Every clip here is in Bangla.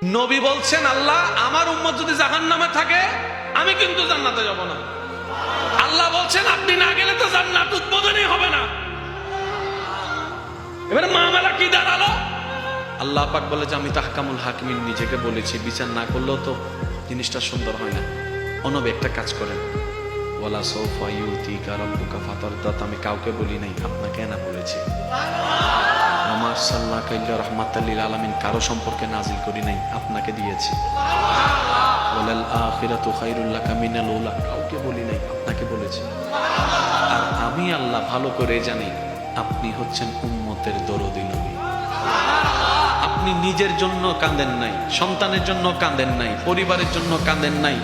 নবী বলছেন, আল্লাহ আমার উম্মত যদি জাহান্নামে থাকে আমি কিন্তু জান্নাতে যাব না। আল্লাহ বলছেন আপনি না গেলে তো জান্নাত উদ্বোধনই হবে না। এবারে মামলা কি দাঁড়ালো? আল্লাহ পাক বলে যে আমি তাহকামুল হাকিমিন, নিজেকে বলেছি, বিচার না করলেও তো জিনিসটা সুন্দর হয় না। অনবে একটা কাজ করেন, ওয়ালা সাউফা ইউতিকা রাব্বুকা ফাতারদা, আমি কাউকে বলি নাই, আপনাকে না বলেছি। আমার সাল্লাল্লাহু আলাইহি রাহমাতাল লিল আলামিন কারো সম্পর্কে নাজিল করি নাই, আপনাকে দিয়েছি। ওয়ালাল আখিরাতু খায়রুল লাকা মিনাল উলা, কাউকে বলি নাই, আপনাকে বলেছি। আর আমি আল্লাহ ভালো করে জানি আপনি হচ্ছেন উম্মতের দরদি নবী। আপনি নিজের জন্য কাঁদেন নাই, সন্তানের জন্য কাঁদেন নাই, পরিবারের জন্য কাঁদেন নাই,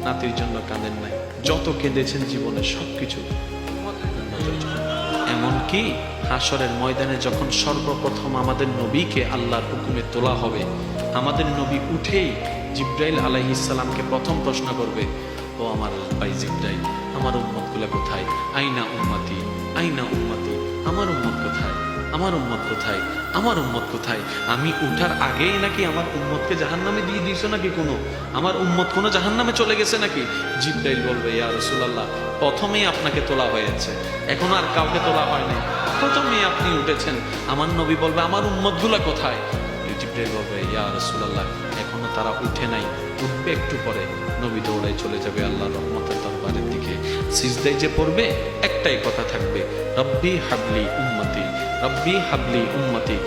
নাতির জন্য কাঁদেন নাই, যত কেঁদেছেন জীবনে সবকিছু এমনকি হাসরের ময়দানে যখন সর্বপ্রথম আমাদের নবীকে আল্লাহর হুকুমে তোলা হবে, আমাদের নবী উঠেই জিব্রাইল আলাইহিস সালামকে প্রথম প্রশ্ন করবে, ও আমার ভাই জিব্রাইল, আমার উম্মতগুলো কোথায়? আইনা উম্মতি, আইনা উম্মতি, আমার উম্মত কোথায়? আমার উম্মত কোথায়? আমার উম্মত কোথায়? আমি উঠার আগেই নাকি আমার উম্মতকে জাহান্নামে দিয়ে দিয়েছো নাকি? আমার উম্মত কোনো জাহান্নামে চলে গেছে নাকি? জিব্রাইল বলবে, ইয়া রাসূলুল্লাহ, প্রথমেই আপনাকে তোলা হয়েছে, এখন আর কাউকে তোলা হয়নি, প্রথমেই আপনি উঠেছেন। আমার নবী বলবে, আমার উম্মতগুলো কোথায়? জিব্রাইল বলবে, ইয়া রাসূলুল্লাহ, এখনো তারা উঠে নাই, উঠবে একটু পরে। নবী দৌড়ায় চলে যাবে আল্লাহর রহমতের দরবারের দিকে। সিজদায় যে পড়বে একটাই কথা থাকবে, রব্বি হাবলি উম্মতি, রব্বি হাবলি উম্মতি।